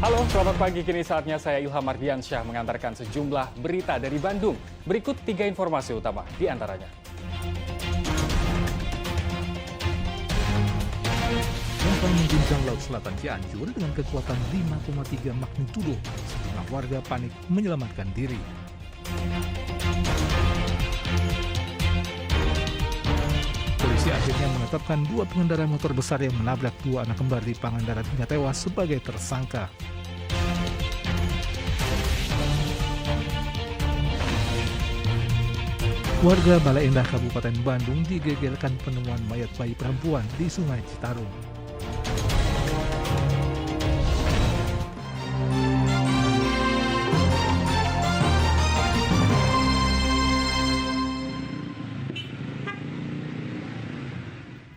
Halo, selamat pagi. Kini saatnya saya Ilham Mardiansyah mengantarkan sejumlah berita dari Bandung. Berikut 3 informasi utama di antaranya. Gempa mengguncang Laut Selatan Cianjur dengan kekuatan 5,3 magnitudo. Sejumlah warga panik menyelamatkan diri. Polisi akhirnya menetapkan 2 pengendara motor besar yang menabrak 2 anak kembar di Pangandaran hingga tewas sebagai tersangka. Warga Bale Endah Kabupaten Bandung digegerkan penemuan mayat bayi perempuan di Sungai Citarum.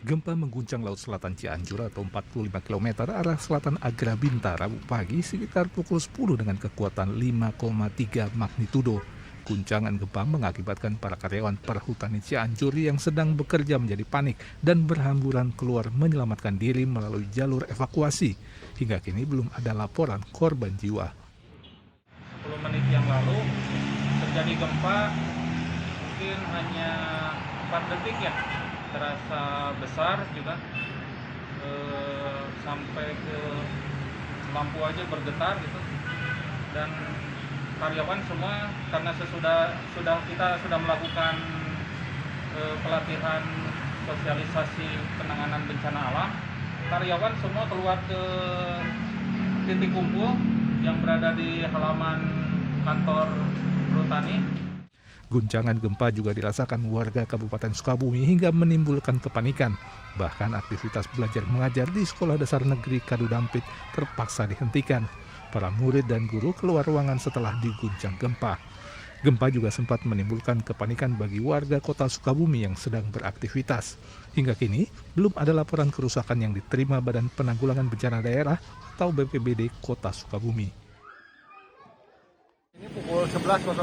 Gempa mengguncang Laut Selatan Cianjur atau 45 km arah selatan Agrabinta Rabu pagi sekitar pukul 10 dengan kekuatan 5,3 magnitudo. Guncangan gempa mengakibatkan para karyawan perhutani Cianjur yang sedang bekerja menjadi panik dan berhamburan keluar menyelamatkan diri melalui jalur evakuasi. Hingga kini belum ada laporan korban jiwa. 10 menit yang lalu terjadi gempa, mungkin hanya 4 detik ya, terasa besar juga, sampai ke lampu aja bergetar gitu. Dan karyawan semua, karena kita sudah melakukan pelatihan sosialisasi penanganan bencana alam, karyawan semua keluar ke titik kumpul yang berada di halaman kantor perhutani. Guncangan gempa juga dirasakan warga Kabupaten Sukabumi hingga menimbulkan kepanikan. Bahkan aktivitas belajar mengajar di Sekolah Dasar Negeri Kadudampit terpaksa dihentikan. Para murid dan guru keluar ruangan setelah diguncang gempa. Gempa juga sempat menimbulkan kepanikan bagi warga kota Sukabumi yang sedang beraktivitas. Hingga kini, belum ada laporan kerusakan yang diterima Badan Penanggulangan Bencana Daerah atau BPBD Kota Sukabumi. Ini pukul 11.00,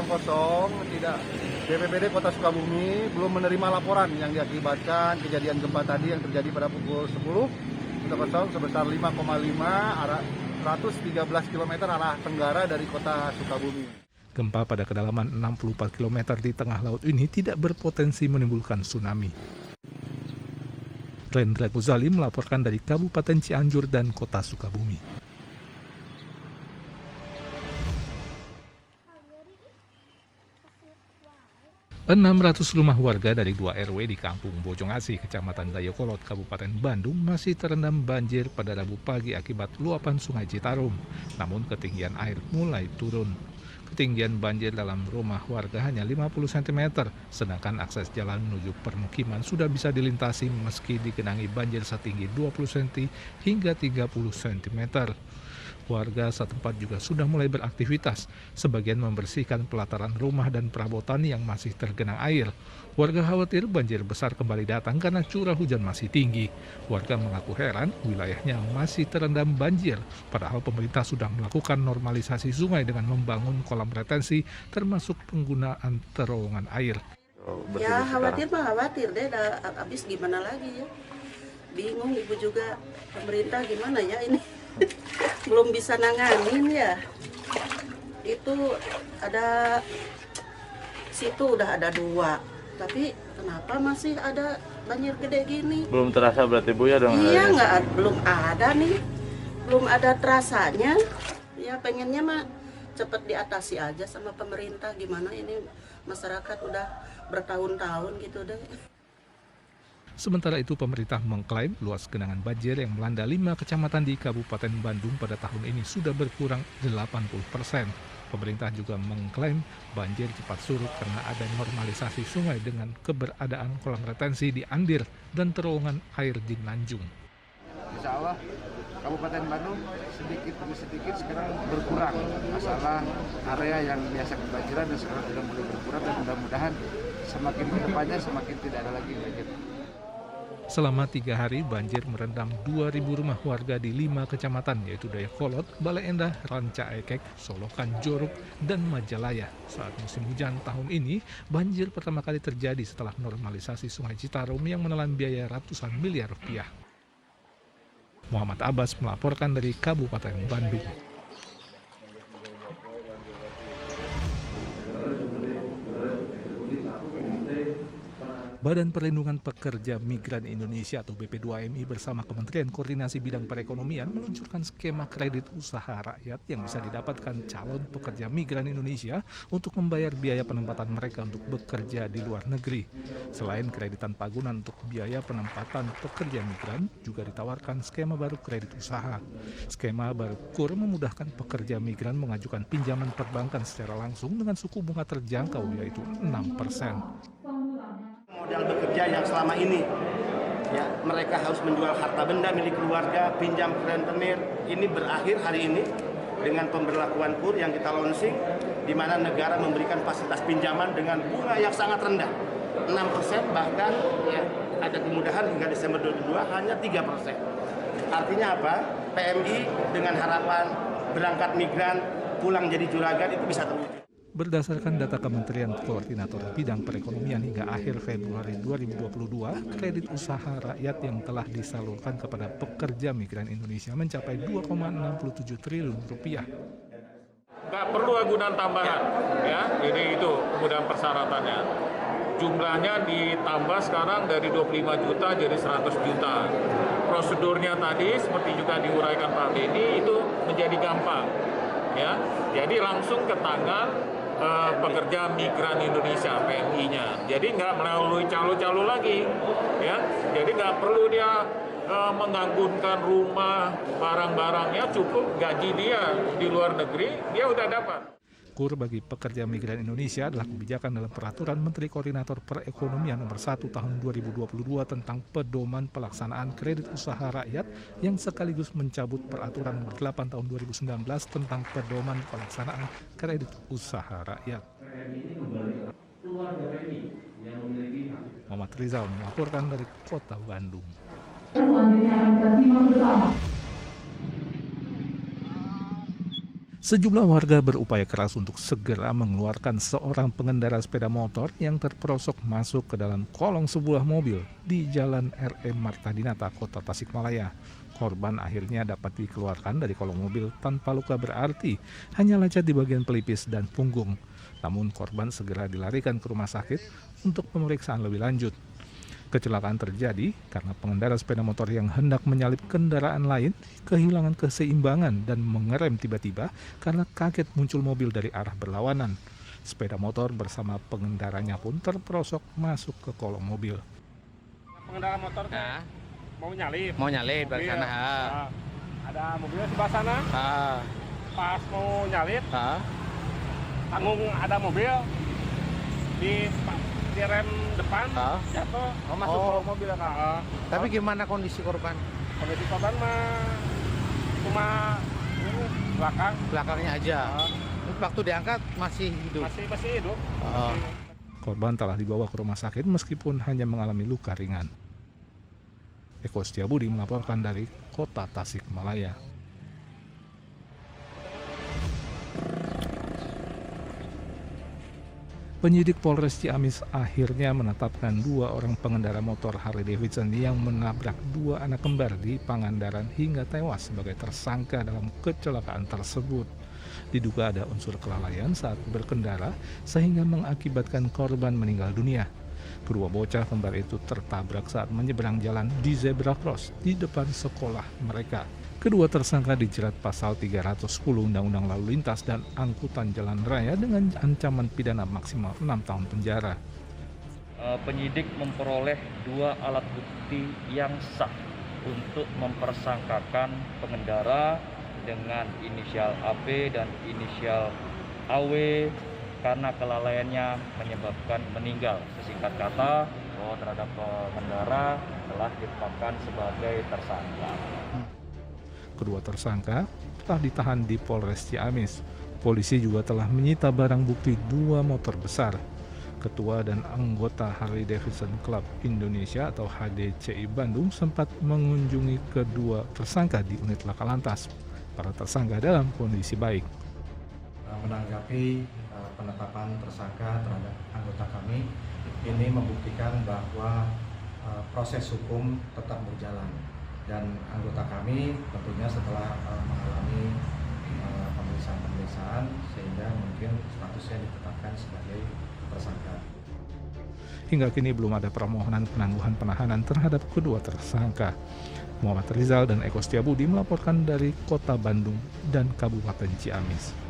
BPBD Kota Sukabumi belum menerima laporan yang diakibatkan kejadian gempa tadi yang terjadi pada pukul 10.00 sebesar 5,5 arah 113 km arah tenggara dari Kota Sukabumi. Gempa pada kedalaman 64 km di tengah laut ini tidak berpotensi menimbulkan tsunami. Rendra Guzali melaporkan dari Kabupaten Cianjur dan Kota Sukabumi. 600 rumah warga dari 2 RW di Kampung Bojongasih, Kecamatan Dayakolot, Kabupaten Bandung masih terendam banjir pada Rabu pagi akibat luapan Sungai Citarum. Namun ketinggian air mulai turun. Ketinggian banjir dalam rumah warga hanya 50 cm, sedangkan akses jalan menuju permukiman sudah bisa dilintasi meski digenangi banjir setinggi 20 cm hingga 30 cm. Warga setempat juga sudah mulai beraktivitas, sebagian membersihkan pelataran rumah dan perabotan yang masih tergenang air. Warga khawatir banjir besar kembali datang karena curah hujan masih tinggi. Warga mengaku heran wilayahnya masih terendam banjir, padahal pemerintah sudah melakukan normalisasi sungai dengan membangun kolam retensi termasuk penggunaan terowongan air. Ya khawatir deh, habis gimana lagi ya. Bingung ibu juga, pemerintah gimana ya ini. Belum bisa nanganin ya. Itu ada situ udah ada 2, tapi kenapa masih ada banjir gede gini? Belum terasa berarti Bu ya dong? Iya belum ada nih, belum ada terasanya. Ya pengennya mah cepet diatasi aja sama pemerintah, gimana ini masyarakat udah bertahun-tahun gitu deh. Sementara itu pemerintah mengklaim luas genangan banjir yang melanda 5 kecamatan di Kabupaten Bandung pada tahun ini sudah berkurang 80%. Pemerintah juga mengklaim banjir cepat surut karena ada normalisasi sungai dengan keberadaan kolam retensi di Andir dan terowongan air di Nanjung. Insya Allah Kabupaten Bandung sedikit demi sedikit sekarang berkurang masalah area yang biasa kebanjiran dan sekarang sudah mulai berkurang dan mudah-mudahan semakin ke depannya semakin tidak ada lagi banjir. Selama 3 hari, banjir merendam 2.000 rumah warga di 5 kecamatan, yaitu Dayakolot, Bale Endah, Ranca Ekek, Solokan, Joruk, dan Majalaya. Saat musim hujan tahun ini, banjir pertama kali terjadi setelah normalisasi Sungai Citarum yang menelan biaya ratusan miliar rupiah. Muhammad Abbas melaporkan dari Kabupaten Bandung. Badan Perlindungan Pekerja Migran Indonesia atau BP2MI bersama Kementerian Koordinasi Bidang Perekonomian meluncurkan skema kredit usaha rakyat yang bisa didapatkan calon pekerja migran Indonesia untuk membayar biaya penempatan mereka untuk bekerja di luar negeri. Selain kreditan pagunan untuk biaya penempatan pekerja migran, juga ditawarkan skema baru kredit usaha. Skema baru KUR memudahkan pekerja migran mengajukan pinjaman perbankan secara langsung dengan suku bunga terjangkau yaitu 6%. Modal bekerja yang selama ini ya mereka harus menjual harta benda milik keluarga, pinjam ke rentenir, ini berakhir hari ini dengan pemberlakuan KUR yang kita launching, di mana negara memberikan fasilitas pinjaman dengan bunga yang sangat rendah, 6%, bahkan ya, ada kemudahan hingga Desember 2022 hanya 3%. Artinya apa? PMI dengan harapan berangkat migran pulang jadi juragan itu bisa terwujud. Berdasarkan data Kementerian Koordinator Bidang Perekonomian hingga akhir Februari 2022, kredit usaha rakyat yang telah disalurkan kepada pekerja migran Indonesia mencapai 2,67 triliun rupiah. Nggak perlu agunan tambahan, ya. Jadi itu kemudahan persyaratannya. Jumlahnya ditambah sekarang dari 25 juta jadi 100 juta. Prosedurnya tadi seperti juga diuraikan Pak Beni itu menjadi gampang, ya. Jadi langsung ke tangan pekerja migran Indonesia PMI-nya. Jadi nggak melalui calo-calo lagi, ya. Jadi nggak perlu dia menggantungkan rumah, barang-barangnya, cukup gaji dia di luar negeri, dia udah dapat. KUR bagi pekerja migran Indonesia adalah kebijakan dalam Peraturan Menteri Koordinator Perekonomian Nomor 1 Tahun 2022 tentang pedoman pelaksanaan kredit usaha rakyat yang sekaligus mencabut Peraturan Nomor 8 Tahun 2019 tentang pedoman pelaksanaan kredit usaha rakyat. Muhammad Rizal melaporkan dari Kota Bandung. Sejumlah warga berupaya keras untuk segera mengeluarkan seorang pengendara sepeda motor yang terperosok masuk ke dalam kolong sebuah mobil di Jalan RM Marta Dinata, Kota Tasikmalaya. Korban akhirnya dapat dikeluarkan dari kolong mobil tanpa luka berarti, hanya lecet di bagian pelipis dan punggung. Namun korban segera dilarikan ke rumah sakit untuk pemeriksaan lebih lanjut. Kecelakaan terjadi karena pengendara sepeda motor yang hendak menyalip kendaraan lain kehilangan keseimbangan dan mengerem tiba-tiba karena kaget muncul mobil dari arah berlawanan. Sepeda motor bersama pengendaranya pun terperosok masuk ke kolong mobil. Pengendara motor mau nyalip. Mau nyalip dari sana. Ada mobilnya sebelah sana. Pas mau nyalip, tanggung ada mobil di rem depan, jatuh, masuk ke mobil Kak. Tapi gimana kondisi korban? Kondisi korban mah cuma belakangnya aja. Waktu diangkat masih hidup. Masih hidup. Korban telah dibawa ke rumah sakit meskipun hanya mengalami luka ringan. Eko Setiabudi melaporkan dari Kota Tasikmalaya. Penyidik Polres Ciamis akhirnya menetapkan 2 orang pengendara motor Harley Davidson yang menabrak 2 anak kembar di Pangandaran hingga tewas sebagai tersangka dalam kecelakaan tersebut. Diduga ada unsur kelalaian saat berkendara sehingga mengakibatkan korban meninggal dunia. Kedua bocah kembar itu tertabrak saat menyeberang jalan di zebra cross di depan sekolah mereka. Kedua tersangka dijerat pasal 310 Undang-Undang Lalu Lintas dan Angkutan Jalan Raya dengan ancaman pidana maksimal 6 tahun penjara. Penyidik memperoleh 2 alat bukti yang sah untuk mempersangkakan pengendara dengan inisial AP dan inisial AW karena kelalaiannya menyebabkan meninggal. Sesingkat kata, bahwa terhadap pengendara telah ditetapkan sebagai tersangka. Kedua tersangka telah ditahan di Polres Ciamis. Polisi juga telah menyita barang bukti 2 motor besar. Ketua dan anggota Harley Davidson Club Indonesia atau HDCI Bandung sempat mengunjungi kedua tersangka di unit laka lantas. Para tersangka dalam kondisi baik. Menanggapi penetapan tersangka terhadap anggota kami, ini membuktikan bahwa proses hukum tetap berjalan. Dan anggota kami tentunya setelah mengalami pemeriksaan sehingga mungkin statusnya ditetapkan sebagai tersangka. Hingga kini belum ada permohonan penangguhan penahanan terhadap kedua tersangka. Muhammad Rizal dan Eko Setiabudi melaporkan dari Kota Bandung dan Kabupaten Ciamis.